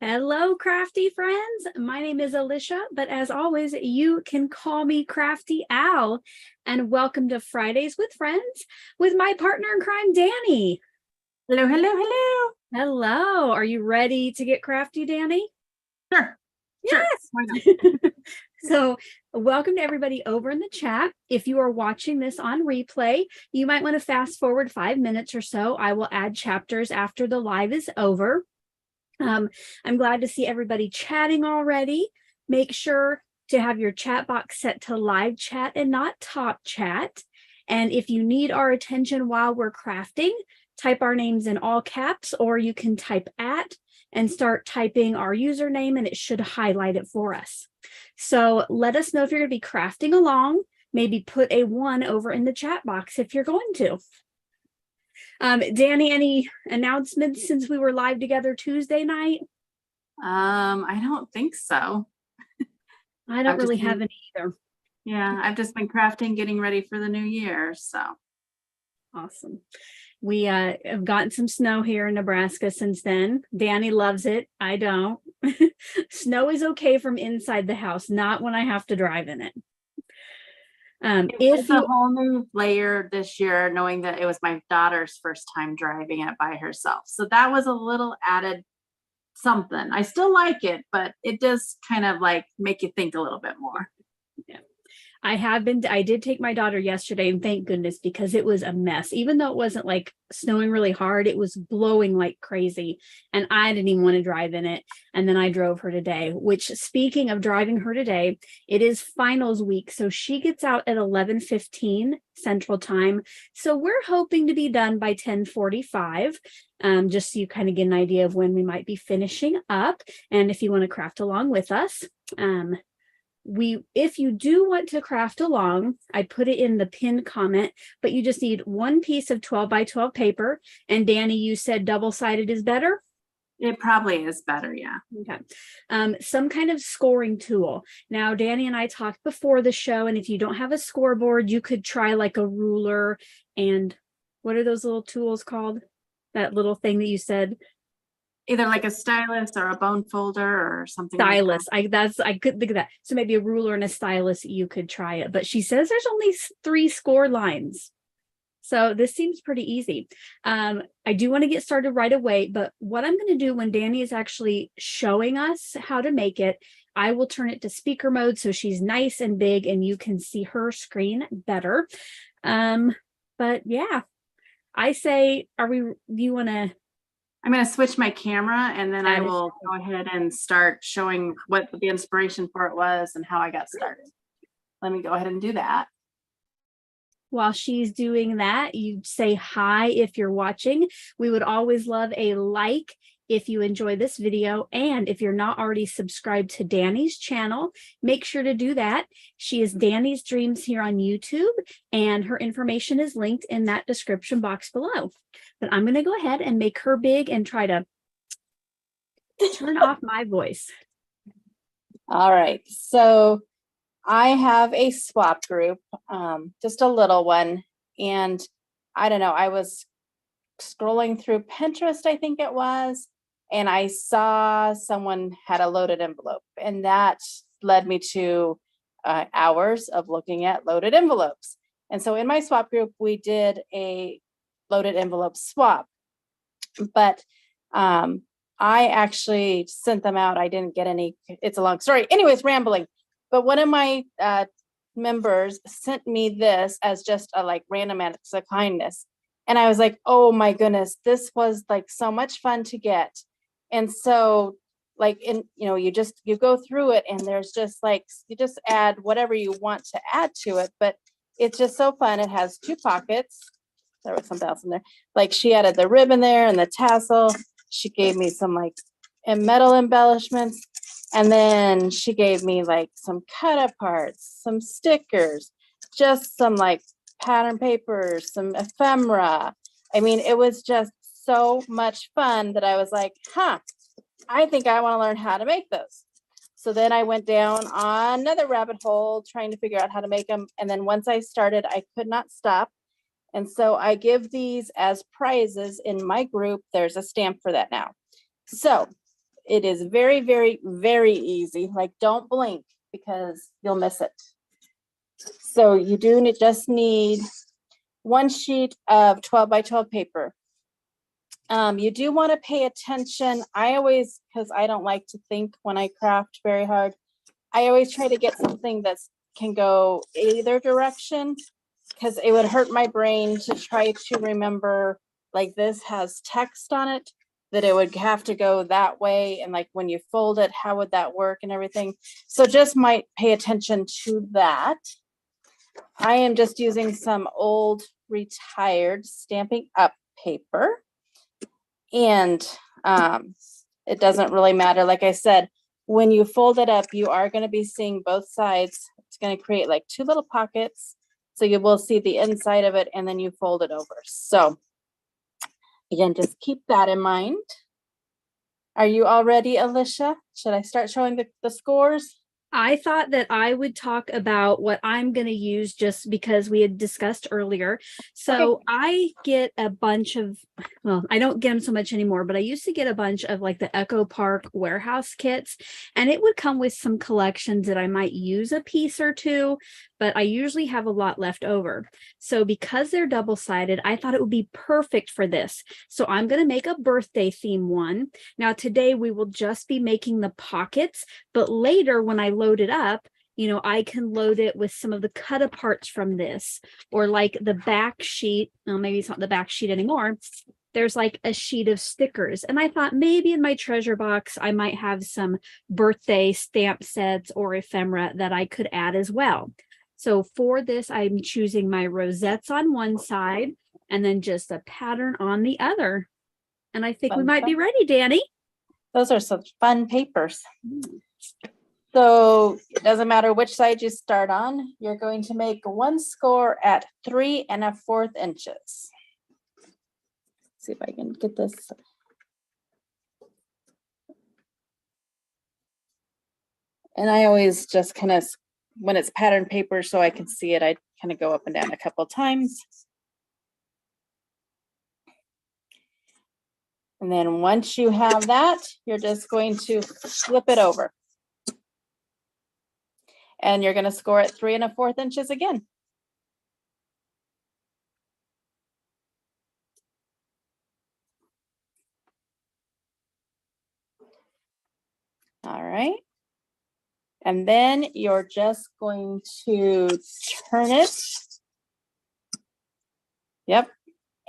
Hello, crafty friends. My name is Alicia, but as always, you can call me Crafty Al. And welcome to Fridays with Friends with my partner in crime, Danny. Hello, hello, hello. Hello. Are you ready to get crafty, Danny? Sure. Yes. So, welcome to everybody over in the chat. If you are watching this on replay, you might want to fast forward 5 minutes or so. I will add chapters after the live is over. I'm glad to see everybody chatting already. Make sure to have your chat box set to live chat and not top chat. And if you need our attention while we're crafting, type our names in all caps, or you can type @ and start typing our username and it should highlight it for us. So let us know if you're going to be crafting along. Maybe put a 1 over in the chat box if you're going to. Danny, any announcements since we were live together Tuesday night? I don't think so. I don't really have any either. Yeah, I've just been crafting, getting ready for the new year. So awesome. We have gotten some snow here in Nebraska since then. Danny loves it. I don't. Snow is okay from inside the house, not when I have to drive in it. It's a whole new layer this year, knowing that it was my daughter's first time driving it by herself. So that was a little added something. I still like it, but it does kind of like make you think a little bit more. Yeah. I did take my daughter yesterday, and thank goodness, because it was a mess. Even though it wasn't like snowing really hard, it was blowing like crazy, and I didn't even want to drive in it. And then I drove her today, which, speaking of driving her today, it is finals week. So she gets out at 11:15 Central Time. So we're hoping to be done by 10:45. Just so you kind of get an idea of when we might be finishing up. And if you want to craft along with us, if you do want to craft along, I put it in the pinned comment, but you just need 1 piece of 12 by 12 paper. And Danny, you said double-sided is better? It probably is better, yeah. Okay. Some kind of scoring tool. Now, Danny and I talked before the show, and if you don't have a scoreboard, you could try like a ruler and what are those little tools called? That little thing that you said? Either like a stylus or a bone folder or something. Stylus. I couldn't think of that. So maybe a ruler and a stylus, you could try it. But she says there's only 3 score lines. So this seems pretty easy. I do want to get started right away, but what I'm going to do when Danny is actually showing us how to make it, I will turn it to speaker mode so she's nice and big and you can see her screen better. But yeah, I say, do you want to? I'm going to switch my camera and then I will go ahead and start showing what the inspiration for it was and how I got started. Let me go ahead and do that. While she's doing that, you say hi if you're watching. We would always love a like if you enjoy this video. And if you're not already subscribed to Danny's channel, make sure to do that. She is Danny's Dreams here on YouTube, and her information is linked in that description box below. But I'm going to go ahead and make her big and try to turn off my voice. All right. So I have a swap group, just a little one. And I don't know, I was scrolling through Pinterest, I think it was, and I saw someone had a loaded envelope, and that led me to hours of looking at loaded envelopes. And so in my swap group, we did a loaded envelope swap, but I actually sent them out. I didn't get any. It's a long story. Anyways, rambling. But one of my members sent me this as just a like random acts of kindness. And I was like, oh my goodness, this was like so much fun to get. And so like, you go through it and there's just like, you just add whatever you want to add to it. But it's just so fun. It has 2 pockets. There was something else in there. Like she added the ribbon there and the tassel. She gave me some like metal embellishments. And then she gave me like some cut parts, some stickers, just some like pattern papers, some ephemera. I mean, it was just so much fun that I was like, I think I want to learn how to make those. So then I went down on another rabbit hole trying to figure out how to make them. And then once I started, I could not stop. And so I give these as prizes in my group. There's a stamp for that now. So it is very, very, very easy. Like, don't blink because you'll miss it. So you do just need 1 sheet of 12 by 12 paper. You do want to pay attention. I always, because I don't like to think when I craft very hard, I always try to get something that can go either direction, because it would hurt my brain to try to remember, like this has text on it, that it would have to go that way. And like when you fold it, how would that work and everything? So just might pay attention to that. I am just using some old retired Stampin' Up paper. And it doesn't really matter. Like I said, when you fold it up, you are going to be seeing both sides. It's going to create like 2 little pockets. So you will see the inside of it, and then you fold it over. So again, just keep that in mind. Are you all ready, Alicia? Should I start showing the scores? I thought that I would talk about what I'm going to use just because we had discussed earlier. So Okay. I get a bunch of, well, I don't get them so much anymore, but I used to get a bunch of like the Echo Park warehouse kits, and it would come with some collections that I might use a piece or two, but I usually have a lot left over. So because they're double-sided, I thought it would be perfect for this. So I'm going to make a birthday theme one. Now today we will just be making the pockets, but later when I load it up, you know, I can load it with some of the cut aparts from this, or like the back sheet. Well, maybe it's not the back sheet anymore. There's like a sheet of stickers. And I thought maybe in my treasure box, I might have some birthday stamp sets or ephemera that I could add as well. So for this, I'm choosing my rosettes on one side and then just a pattern on the other. And I think we might be ready, Danny. Those are some fun papers. So it doesn't matter which side you start on, you're going to make 1 score at 3 1/4 inches. Let's see if I can get this. And I always just kind of, when it's pattern paper, so I can see it, I kind of go up and down a couple times. And then once you have that, you're just going to flip it over. And you're going to score at 3 1/4 inches again. All right. And then you're just going to turn it. Yep.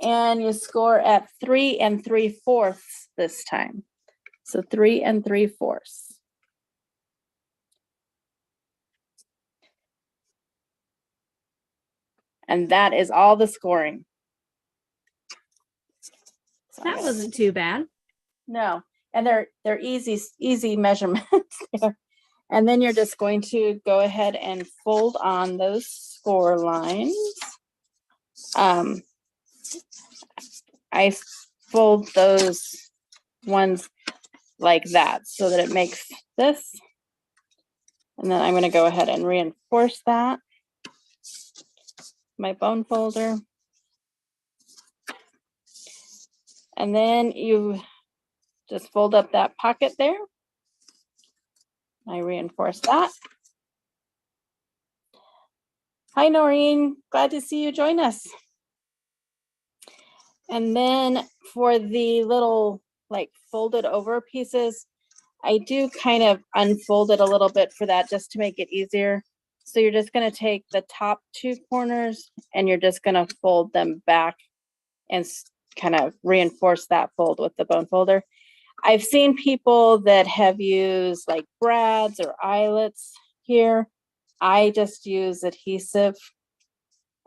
And you score at 3 3/4 this time. So 3 3/4. And that is all the scoring. That wasn't too bad. No, and they're easy measurements there. And then you're just going to go ahead and fold on those score lines. I fold those ones like that so that it makes this. And then I'm going to go ahead and reinforce that. My bone folder. And then you just fold up that pocket there. I reinforce that. Hi, Noreen. Glad to see you join us. And then for the little like folded over pieces, I do kind of unfold it a little bit for that just to make it easier. So you're just going to take the top 2 corners and you're just going to fold them back and kind of reinforce that fold with the bone folder. I've seen people that have used like brads or eyelets here. I just use adhesive.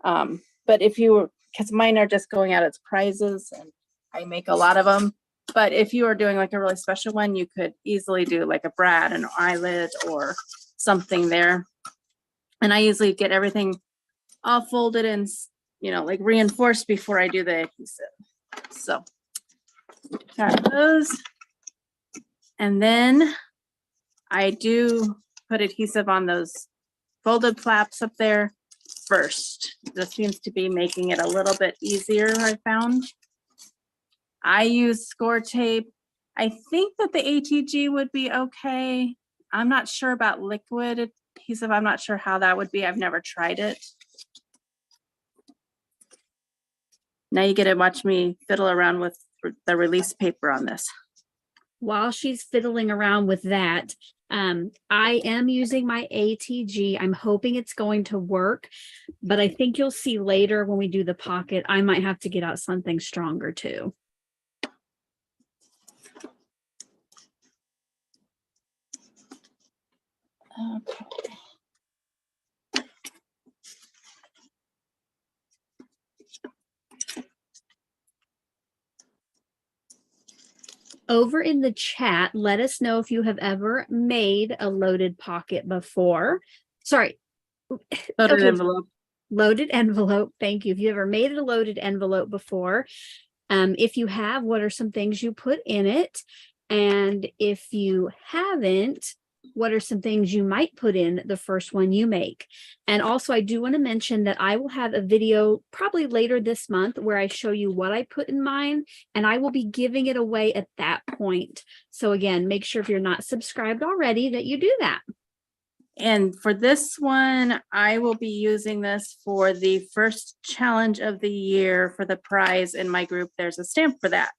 But if you were, because mine are just going out as prizes and I make a lot of them. But if you are doing like a really special one, you could easily do like a brad, an eyelet or something there. And I usually get everything all folded and, you know, like reinforced before I do the adhesive. So got those. And then I do put adhesive on those folded flaps up there first. This seems to be making it a little bit easier, I found. I use score tape. I think that the ATG would be okay. I'm not sure about liquid adhesive. I'm not sure how that would be. I've never tried it. Now you get to watch me fiddle around with the release paper on this. While she's fiddling around with that, I am using my ATG. I'm hoping it's going to work, but I think you'll see later when we do the pocket, I might have to get out something stronger too. Okay. Over in the chat, let us know if you have ever made a loaded pocket before. Sorry. Loaded Okay. envelope. Loaded envelope. Thank you. If you ever made a loaded envelope before, if you have, what are some things you put in it? And if you haven't, what are some things you might put in the first one you make? And also, I do want to mention that I will have a video probably later this month where I show you what I put in mine, and I will be giving it away at that point. So again, make sure if you're not subscribed already that you do that. And for this one, I will be using this for the first challenge of the year for the prize in my group. There's a stamp for that.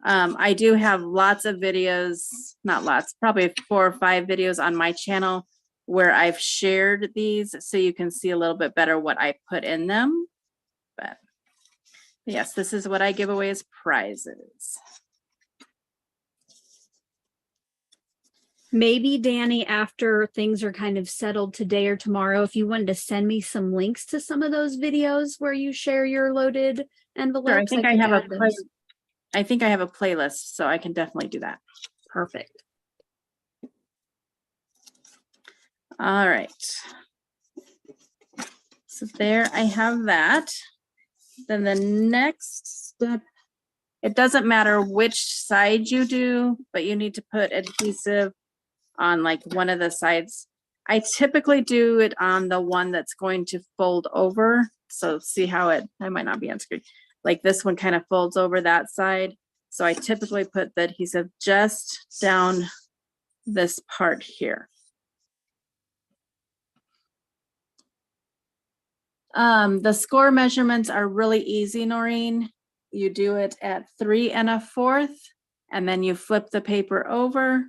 I do have lots of videos, not lots, probably 4 or 5 videos on my channel where I've shared these so you can see a little bit better what I put in them. But yes, this is what I give away as prizes. Maybe Danny, after things are kind of settled today or tomorrow, if you wanted to send me some links to some of those videos where you share your loaded envelopes. Sure, I think I have a playlist, so I can definitely do that. Perfect. All right. So there I have that. Then the next step, it doesn't matter which side you do, but you need to put adhesive on like one of the sides. I typically do it on the one that's going to fold over. So see how I might not be on screen. Like this one kind of folds over that side. So I typically put the adhesive just down this part here. The score measurements are really easy, Noreen. You do it at 3 1/4, and then you flip the paper over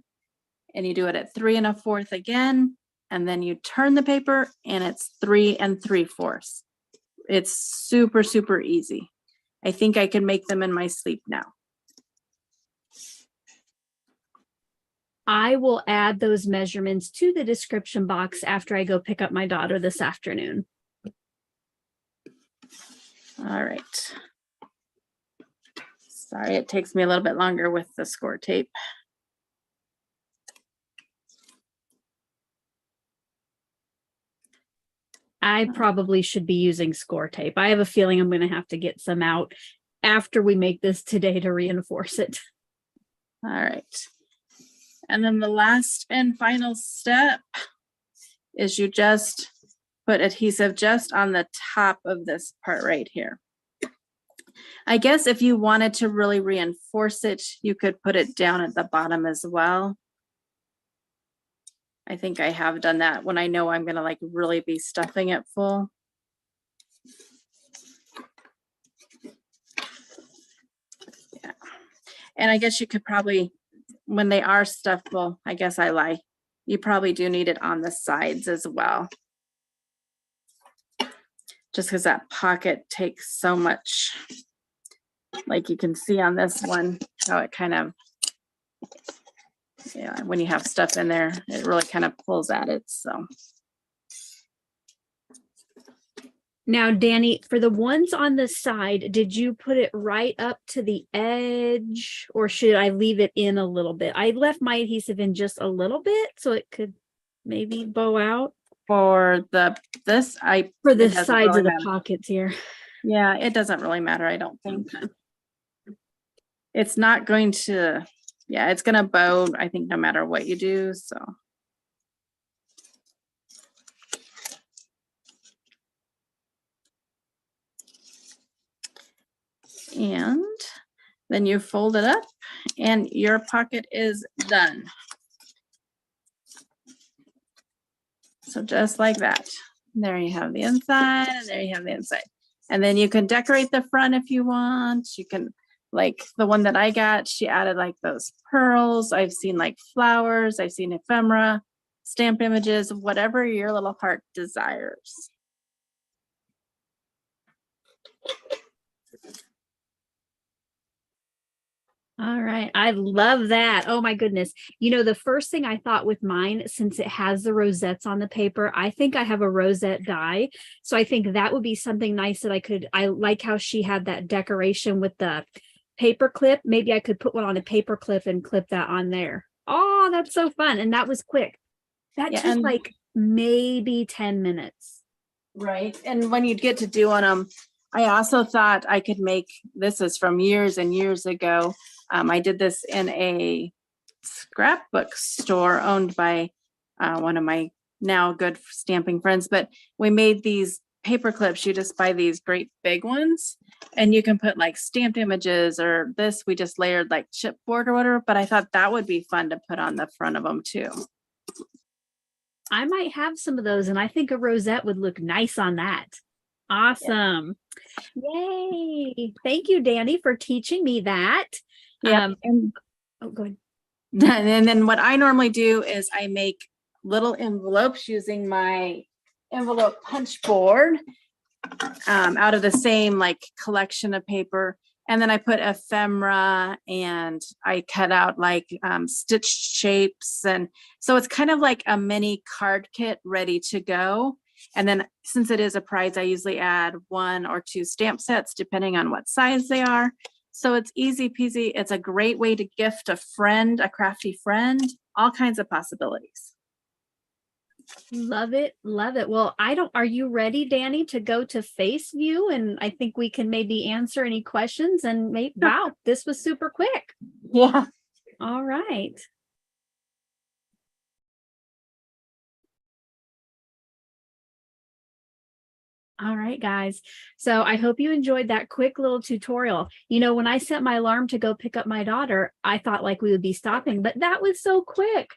and you do it at 3 1/4 again, and then you turn the paper and it's 3 3/4. It's super, super easy. I think I can make them in my sleep now. I will add those measurements to the description box after I go pick up my daughter this afternoon. All right. Sorry, it takes me a little bit longer with the score tape. I probably should be using score tape. I have a feeling I'm going to have to get some out after we make this today to reinforce it. All right. And then the last and final step is you just put adhesive just on the top of this part right here. I guess if you wanted to really reinforce it, you could put it down at the bottom as well. I think I have done that when I know I'm going to like really be stuffing it full. Yeah. And I guess you could probably, when they are stuffed full, I guess I lie. You probably do need it on the sides as well. Just because that pocket takes so much, like you can see on this one, how it kind of, yeah, when you have stuff in there, it really kind of pulls at it. So now, Danny, for the ones on the side, did you put it right up to the edge, or should I leave it in a little bit? I left my adhesive in just a little bit so it could maybe bow out. For the sides of the pockets here. Yeah, it doesn't really matter, I don't think. It's not going to, yeah, it's going to bow, I think, no matter what you do. So and then you fold it up And your pocket is done. So just like that. There you have the inside, and there you have the inside. And then you can decorate the front if you want. You can, like the one that I got, she added like those pearls. I've seen like flowers. I've seen ephemera, stamp images, whatever your little heart desires. All right. I love that. Oh my goodness. You know, the first thing I thought with mine, since it has the rosettes on the paper, I think I have a rosette die. So I think that would be something nice that I like how she had that decoration with the paper clip. Maybe I could put one on a paper clip and clip that on there. Oh, that's so fun. And that was quick. That took like maybe 10 minutes. Right. And when you get to doing them, I also thought I could make, this is from years and years ago. I did this in a scrapbook store owned by one of my now good stamping friends, but we made these paper clips. You just buy these great big ones and you can put like stamped images, or this, we just layered like chipboard or whatever, but I thought that would be fun to put on the front of them too. I might have some of those, and I think a rosette would look nice on that. Awesome. Yeah. Yay. Thank you, Danni, for teaching me that. Yeah. Oh, go ahead. And then what I normally do is I make little envelopes using my envelope punch board out of the same like collection of paper. And then I put ephemera and I cut out like stitched shapes. And so it's kind of like a mini card kit ready to go. And then since it is a prize, I usually add 1 or 2 stamp sets, depending on what size they are. So it's easy peasy. It's a great way to gift a friend, a crafty friend, all kinds of possibilities. Love it. Love it. Well, are you ready, Danni, to go to face view? And I think we can maybe answer any questions and wow, this was super quick. Yeah. All right. All right, guys. So I hope you enjoyed that quick little tutorial. You know, when I set my alarm to go pick up my daughter, I thought like we would be stopping, but that was so quick.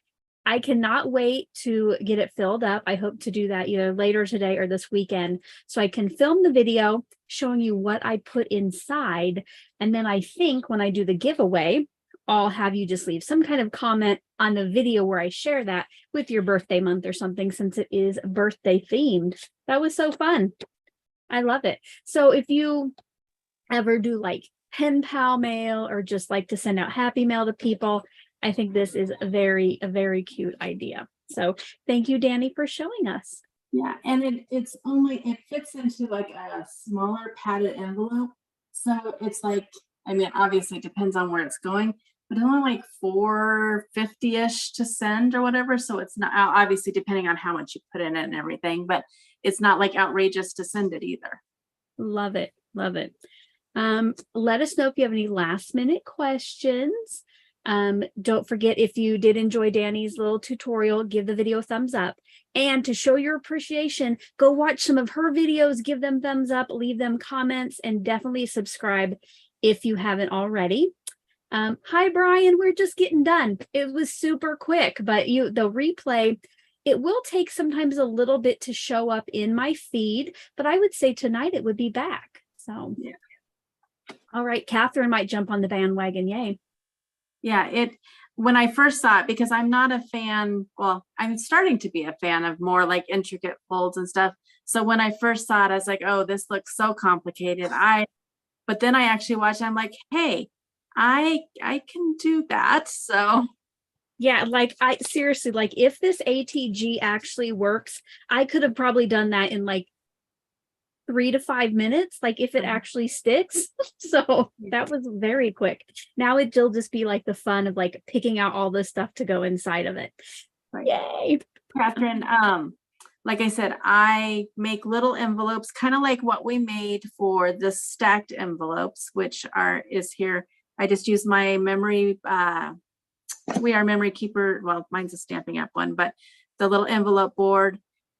I cannot wait to get it filled up. I hope to do that either later today or this weekend, so I can film the video showing you what I put inside. And then I think when I do the giveaway, I'll have you just leave some kind of comment on the video where I share that with your birthday month or something, since it is birthday themed. That was so fun. I love it. So if you ever do like pen pal mail or just like to send out happy mail to people, I think this is a very cute idea. So thank you, Danni, for showing us. Yeah, and it fits into like a smaller padded envelope. So it's like, I mean, obviously it depends on where it's going, but it's only like $4.50-ish to send or whatever. So it's not, obviously depending on how much you put in it and everything, but it's not like outrageous to send it either. Love it. Love it. Let us know if you have any last minute questions. Don't forget, if you did enjoy Danni's little tutorial, give the video a thumbs up. And to show your appreciation, go watch some of her videos, give them thumbs up, leave them comments, and definitely subscribe if you haven't already. Hi, Brian. We're just getting done. It was super quick, but the replay, it will take sometimes a little bit to show up in my feed, but I would say tonight it would be back. So, yeah. All right. Catherine might jump on the bandwagon. Yay. Yeah, when I first saw it, because I'm not a fan, well, I'm starting to be a fan of more like intricate folds and stuff. So when I first saw it, I was like, oh, this looks so complicated. But then I actually watched it, I'm like, hey, I can do that. So yeah, like seriously, like if this ATG actually works, I could have probably done that in like 3 to 5 minutes, like if it actually sticks. So that was very quick. Now it'll just be like the fun of like picking out all the stuff to go inside of it. Right. Yay. Catherine, like I said, I make little envelopes, kind of like what we made for the stacked envelopes, which is here. I just use my memory, We Are Memory Keeper. Well, mine's a Stampin' Up! One, but the little envelope board.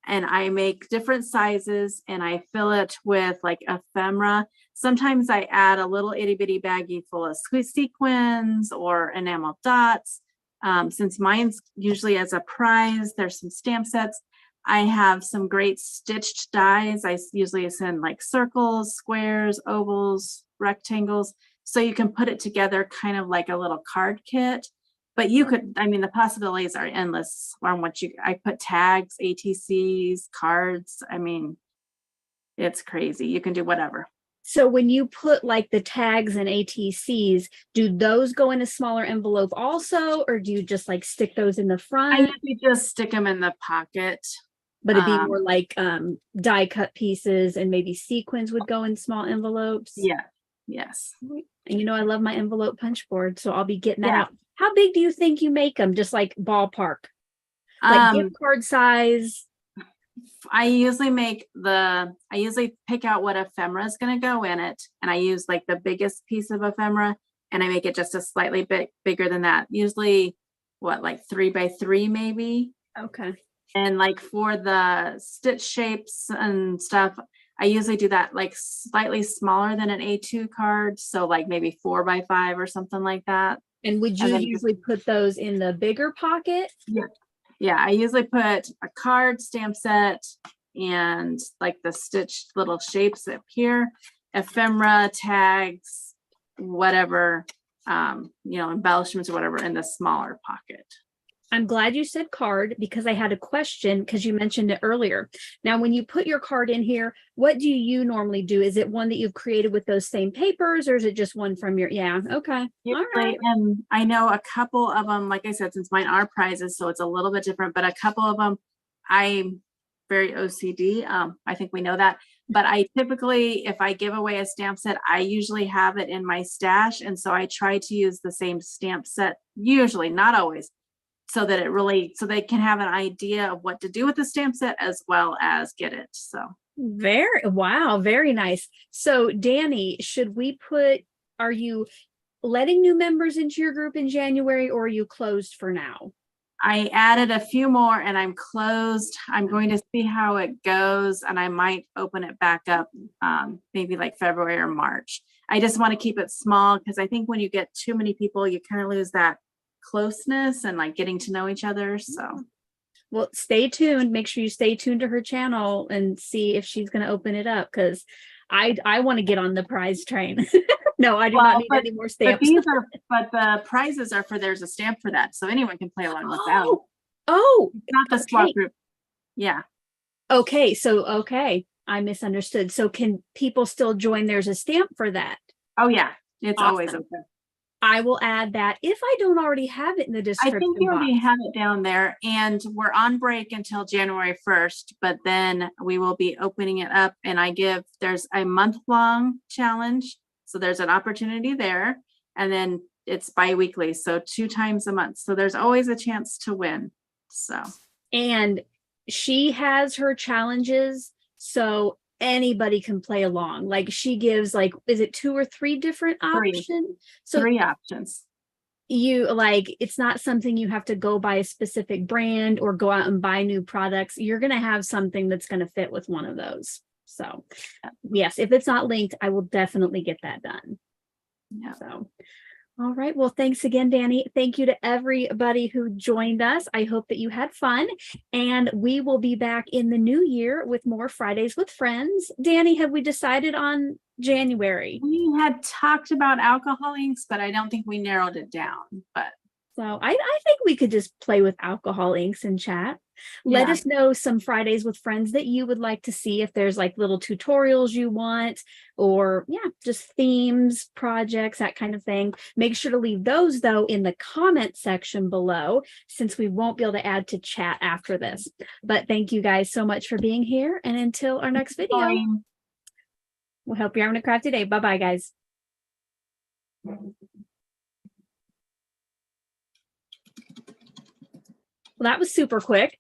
and I make different sizes and I fill it with like ephemera. Sometimes I add a little itty bitty baggie full of sequins or enamel dots. Since mine's usually as a prize, there's some stamp sets. I have some great stitched dies. I usually send like circles, squares, ovals, rectangles. So you can put it together kind of like a little card kit. But you could, I mean, the possibilities are endless on what I put tags, ATCs, cards. I mean, it's crazy. You can do whatever. So when you put like the tags and ATCs, do those go in a smaller envelope also, or do you just like stick those in the front? I usually just stick them in the pocket. But it'd be more like die cut pieces, and maybe sequins would go in small envelopes. Yeah. Yes. And you know, I love my envelope punch board, so I'll be getting that out. How big do you think you make them? Just like ballpark, like gift card size? I usually pick out what ephemera is going to go in it. And I use like the biggest piece of ephemera and I make it just a slightly bit bigger than that. Usually like 3 by 3 maybe. Okay. And like for the stitch shapes and stuff, I usually do that like slightly smaller than an A2 card. So like maybe 4 by 5 or something like that. And would you usually put those in the bigger pocket? Yeah. Yeah, I usually put a card, stamp set, and like the stitched little shapes up here, ephemera, tags, whatever, embellishments or whatever in the smaller pocket. I'm glad you said card, because I had a question because you mentioned it earlier. Now, when you put your card in here, what do you normally do? Is it one that you've created with those same papers, or is it just one from your, okay. All right. And I know a couple of them, like I said, since mine are prizes, so it's a little bit different, but a couple of them, I'm very OCD. I think we know that, but I typically, if I give away a stamp set, I usually have it in my stash. And so I try to use the same stamp set, usually, not always, so that so they can have an idea of what to do with the stamp set as well as get it. So very nice. So Danni, are you letting new members into your group in January, or are you closed for now? I added a few more and I'm closed. I'm going to see how it goes and I might open it back up maybe like February or March. I just want to keep it small because I think when you get too many people, you kind of lose that closeness and like getting to know each other. So well, stay tuned. Make sure you stay tuned to her channel and see if she's going to open it up, because I want to get on the prize train. No, I do not need any more stamps. But the prizes are there's a stamp for that, so anyone can play along with that. It's not the swap group. Yeah. Okay, I misunderstood. So can people still join? There's a stamp for that. Oh yeah, it's awesome. Always open. I will add that if I don't already have it in the description. I think you already have it down there, and we're on break until January 1st, but then we will be opening it up, and there's a month-long challenge. So there's an opportunity there, and then it's bi-weekly, so 2 times a month. So there's always a chance to win. And she has her challenges, so anybody can play along. Like she gives is it 2 or 3 different options? So 3 options. It's not something you have to go buy a specific brand or go out and buy new products. You're going to have something that's going to fit with one of those. So yes, if it's not linked, I will definitely get that done. Yeah. So, all right. Well, thanks again, Danni. Thank you to everybody who joined us. I hope that you had fun, and we will be back in the new year with more Fridays with Friends. Danni, have we decided on January? We had talked about alcohol inks, but I don't think we narrowed it down. But so I think we could just play with alcohol inks and chat. Let us know some Fridays with Friends that you would like to see, if there's like little tutorials you want, or just themes, projects, that kind of thing. Make sure to leave those though in the comment section below, since we won't be able to add to chat after this. But thank you guys so much for being here, and until our next video. Bye. We hope you're having a crafty day. Bye-bye, guys. Well, that was super quick.